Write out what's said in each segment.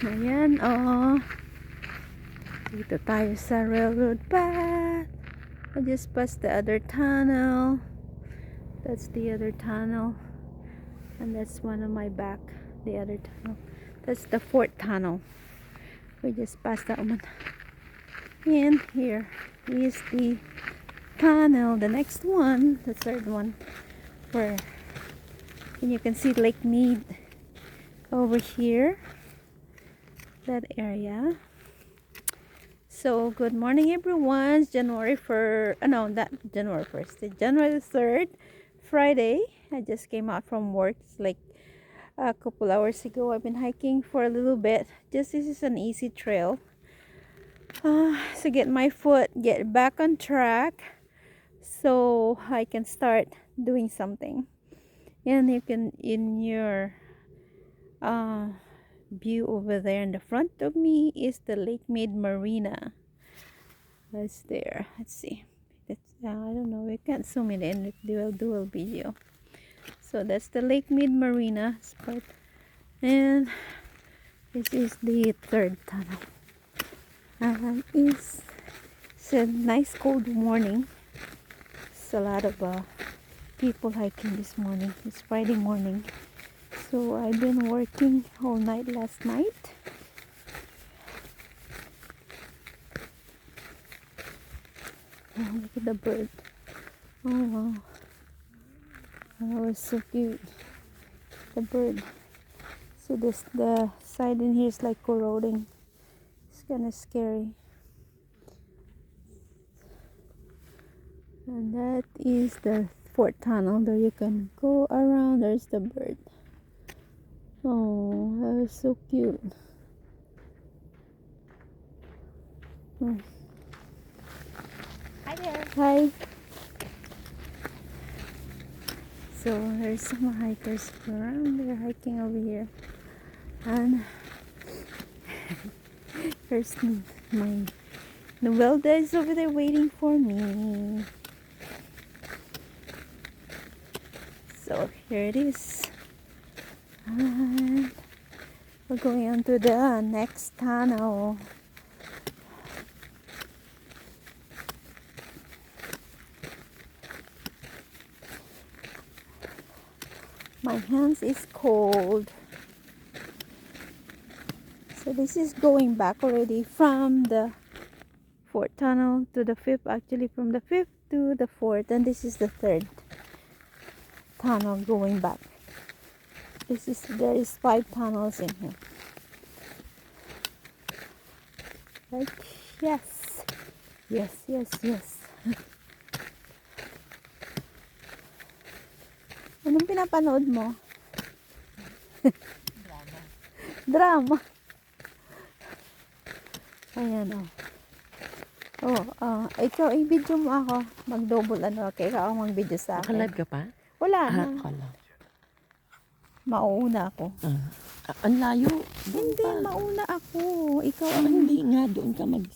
Ayan, oh. Dito tayo sa railroad path. I just passed the other tunnel. That's the other tunnel. And that's one on my back. The other tunnel. That's the fourth tunnel. We just passed that one. And here is the tunnel. The next one. The third one. Where and you can see Lake Mead over here. That area. So good morning everyone. It's January 1st. No, not January 1st. It's January 3rd, Friday. I just came out from work. It's like a couple hours ago. I've been hiking for a little bit. This is an easy trail. So get my foot, get back on track so I can start doing something. And you can, in your view over there in the front of me is the Lake Mead Marina. That's there. Let's see. That's I don't know. We can't zoom it in with dual video. So that's the Lake Mead Marina spot, and this is the third tunnel. It's a nice cold morning. It's a lot of people hiking this morning. It's Friday morning. So I've been working all night last night. Oh, look at the bird. Oh wow. Oh, it's so cute. The bird. So this the side in here is like corroding. It's kinda scary. And that is the fourth tunnel. There you can go around. There's the bird. Oh, that was so cute. Oh. Hi there. Hi. So there's some hikers around. They're hiking over here. And there's my Novelda is over there waiting for me. So here it is. And we're going on to the next tunnel. My hands is cold. So this is going back already from the fourth tunnel to the fifth. Actually from the fifth to the fourth. And this is the third tunnel going back. There is 5 tunnels in here. Right? Yes. Yes. Anong pinapanood mo? Drama. Ayan o. Ikaw i-video mo ako. Mag-double okay? Ikaw ang mag-video sa akin. Naka-live ka pa? Wala na. Akala. Mauuna ako. Ang layo. Hindi, mauna ako. Ikaw ang... Hindi nga, doon ka mag...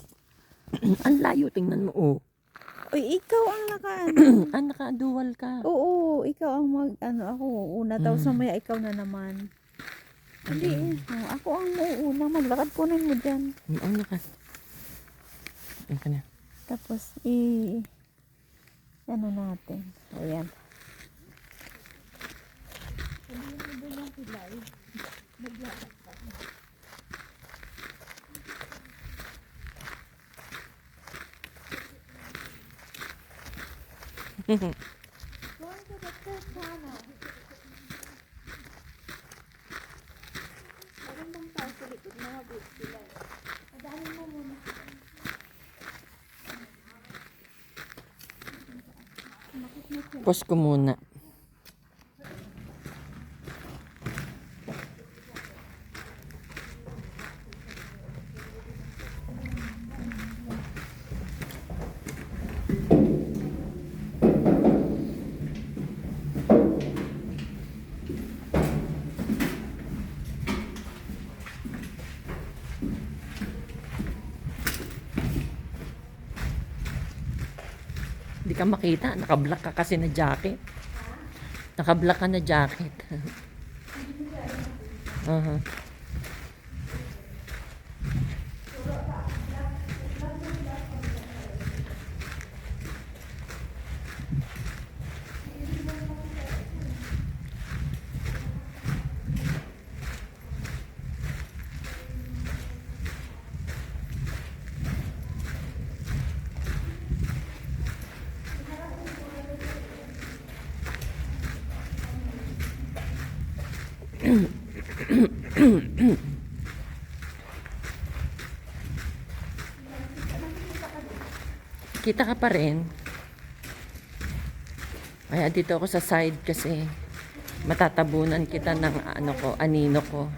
Ang layo, tingnan mo, oh. Uy, ikaw ang Naka-dual ka. Oo, ikaw ang ako una. Tapos mamaya ikaw na naman. Hindi, ako ang uuna. Maglakad kunin mo dyan. Ang ka. Ayan ka na. Tapos, ano natin. Ayan. Pause ko muna. Hindi ka makita. Naka-black ka kasi na jacket. Naka-black ka na jacket. Kita ka pa rin. Kaya dito ako sa side kasi matatabunan kita ng ano ko, anino ko.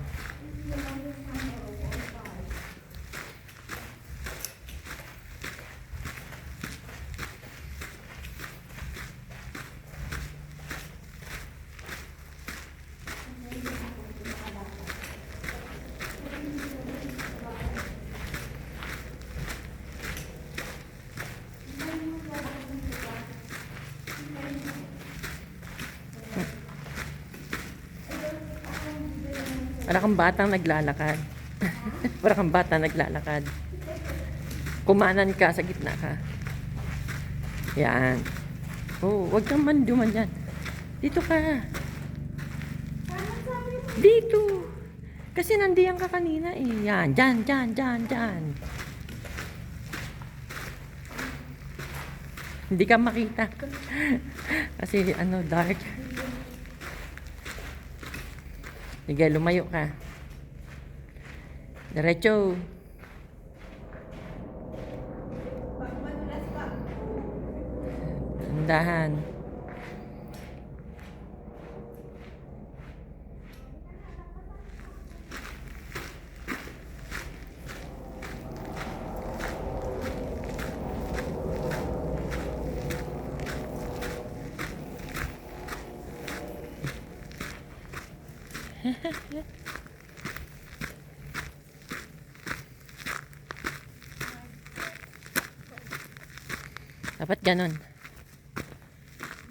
Para kang batang naglalakad. Para kang batang naglalakad. Kumanan ka, sa gitna ka. Yan. Oh, wag kang manduman dyan. Dito ka. Dito. Kasi nandiyan ka kanina eh. Yan, dyan, dyan, dyan, dyan. Hindi ka makita. Kasi ano, dark. Sige, lumayo ka. Diretso. Dahan. Dapat ganon.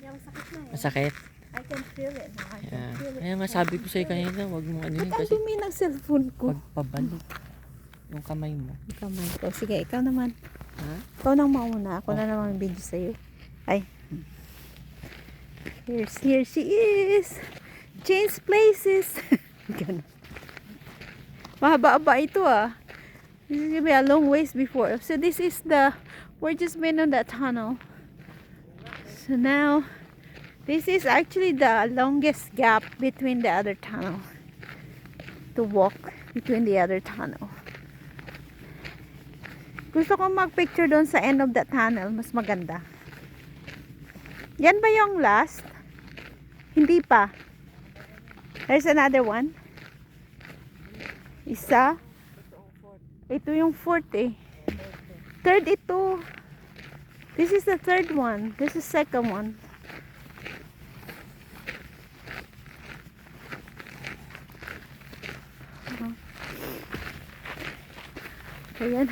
Yeah, masakit na eh. Masakit. I can feel it now. I can Yeah. feel it. Kaya nga sabi ko sa'yo kanina, wag mo ano yun Ba't ang kasi dumi ng cellphone ko? pagpabalik yung kamay mo. Ang kamay ko. Sige, ikaw naman. Ha? Ikaw nang mauna. Ako na naman ang video sa'yo. Ay. Here she is. Change places. Ganun. Mahaba-aba ito ah. This is gonna be a long ways before. So this is we're just been on that tunnel. So now, this is actually the longest gap between the other tunnel. To walk between the other tunnel. Gusto ko mag-picture doon sa end of that tunnel. Mas maganda. Yan ba yung last? Hindi pa. There's another one. Isa. Ito yung fourth eh. Third ito. This is the third one. This is second one. Ayan.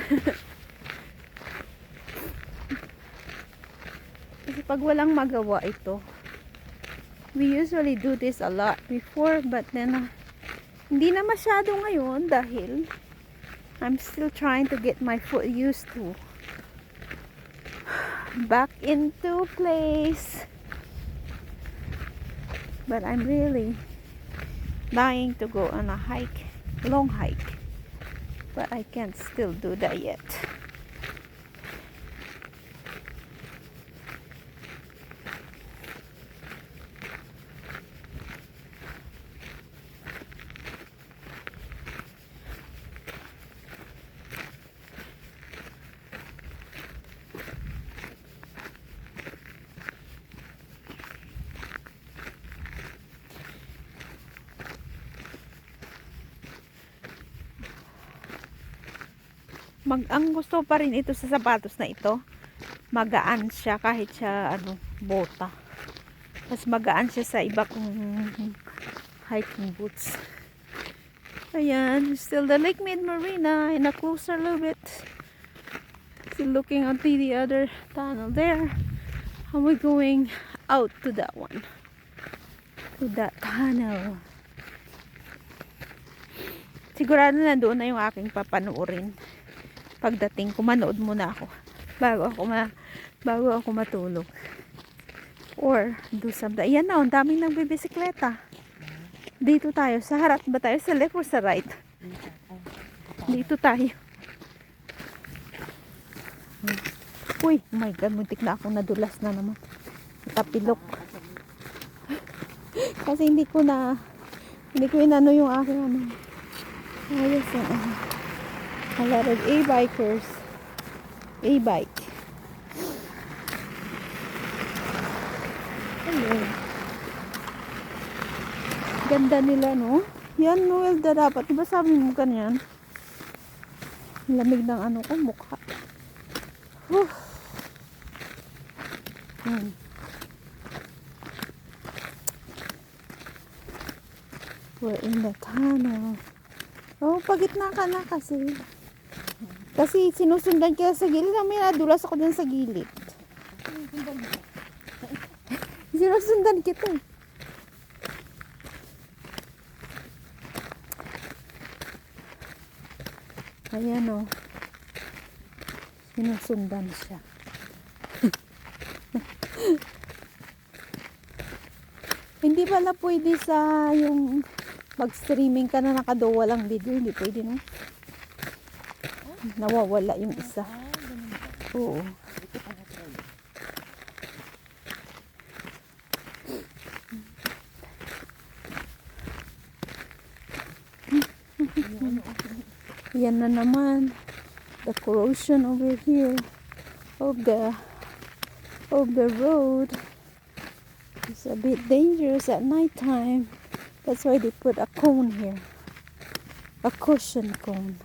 Kasi pag walang magawa ito, we usually do this a lot before, but then hindi na masyado ngayon dahil I'm still trying to get my foot used to back into place. But I'm really dying to go on a hike, long hike, but I can't still do that yet. Ang gusto pa rin ito sa sapatos na ito, magaan siya kahit siya bota. Mas magaan siya sa iba kong hiking boots. Ayan, still the Lake Mead Marina in a closer little bit. Still looking at the other tunnel there. And we're going out to that one. To that tunnel. Sigurado na doon na yung aking papanoorin. Pagdating ko, manood muna ako bago ako matulog or do something. Ayan na, ang daming nagbibisikleta. Dito tayo, sa harap ba tayo, sa left or sa right? Dito tayo. Uy, oh my god, muntik na akong nadulas na naman. Tapilok. Kasi hindi ko inano yung aking A lot of e-bikers. E-bike. Ayun. Ganda nila, no? Yan, Noel, dapat. Diba sabi mo kanyan? Lamig ng ano ko, mukha. Whew. We're in the tunnel. Oh, pagitna ka na kasi. Kasi sinusundan kita sa gilid. May nadulas ako dun sa gilid. Sinusundan kita. Ayan o. Sinusundan siya. Hindi pala pwede sa yung mag-streaming ka na nakadowa lang video. Hindi pwede, no? Nawawala yung isa. Oo. Yan na naman. The corrosion over here of the road is a bit dangerous at night time. That's why they put a cone here. A caution cone.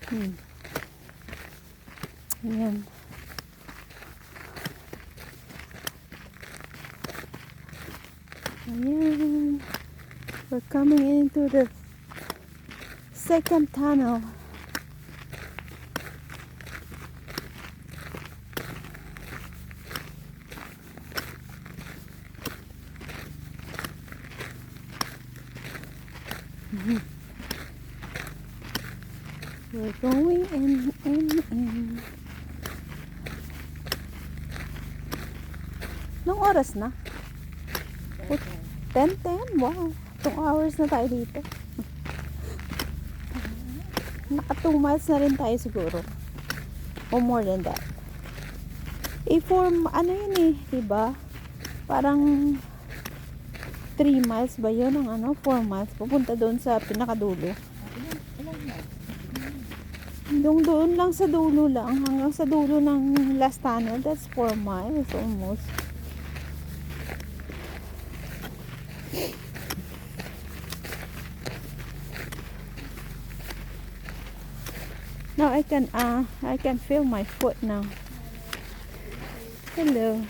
Ayan. Ayan. We're coming into the second tunnel. We're going in. Nung oras na? 10:10? Wow. 2 hours na tayo dito. Naka 2 miles na rin tayo siguro. Or more than that. Ano yun eh, diba? Parang 3 miles ba yun? Ang 4 miles. Pupunta doon sa pinakadulo. Doon lang sa dulo lang. Hanggang sa dulo ng last tunnel. That's 4 miles almost. Now I can feel my foot now. Hello.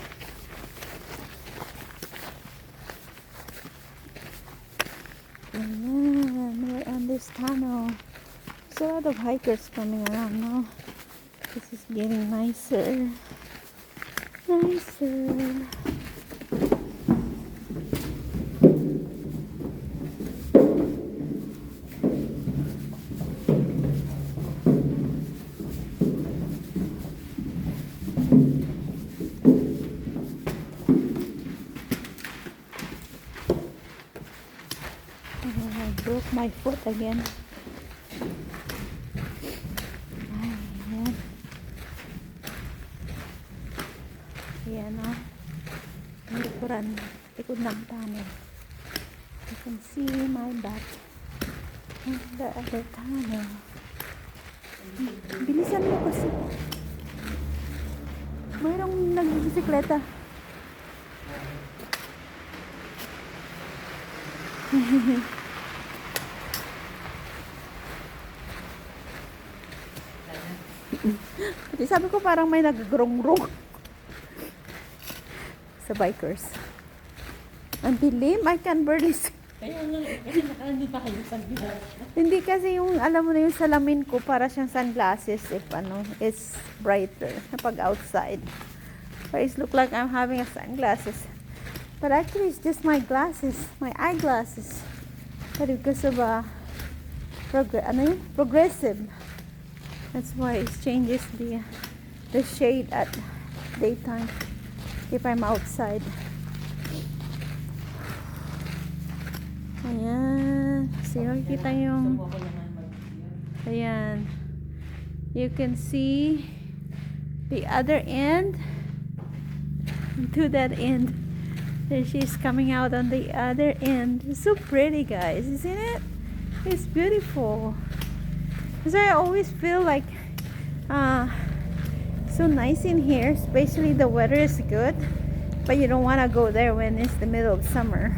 Ayan, we're on this tunnel. There's a lot of hikers coming around now. This is getting nicer. I broke my foot again. Ayan o. Ang likod ng tunnel. You can see my back in the other tunnel. Bilisan mo kasi. Mayroong nagbibisikleta. Sabi ko parang may nagagrong-grong sa bikers. Ang dilim, I can barely see. Kaya nga, kasi nakaano pa kayo sa bilang. Hindi kasi yung, alam mo na yung salamin ko para siyang sunglasses if it's brighter pag outside. But it look like I'm having a sunglasses. But actually it's just my glasses, my eyeglasses. But because of progressive. That's why it changes the shade at daytime if I'm outside. Ayan. So, kita yung ayan. You can see the other end to that end. There she's coming out on the other end. It's so pretty, guys, isn't it? It's beautiful. Because I always feel like so nice in here, especially the weather is good. But you don't want to go there when it's the middle of summer.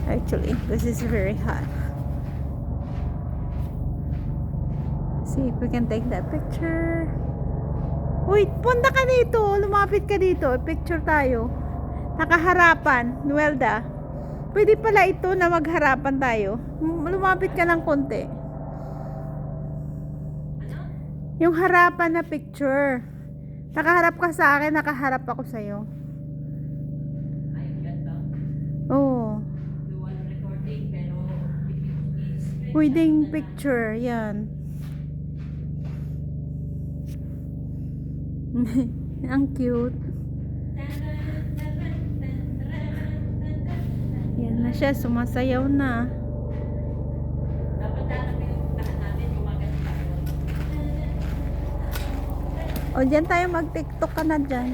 Actually, because it's very hot. See if we can take that picture. Uy, punta ka dito. Lumapit ka dito. Picture tayo. Nakaharapan. Nuelda. Pwede pala ito na magharapan tayo. Lumapit ka ng konti. Yung harapan na picture. Nakaharap ka sa akin, nakaharap ako sa'yo. Oo. Pwedeng picture. Yan. Ang cute. Yan na siya, sumasayaw na. O, dyan tayo mag-tiktok ka na dyan.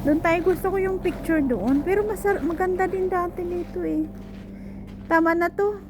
Doon tayo, gusto ko yung picture doon. Pero maganda din dati nito eh. Tama na to.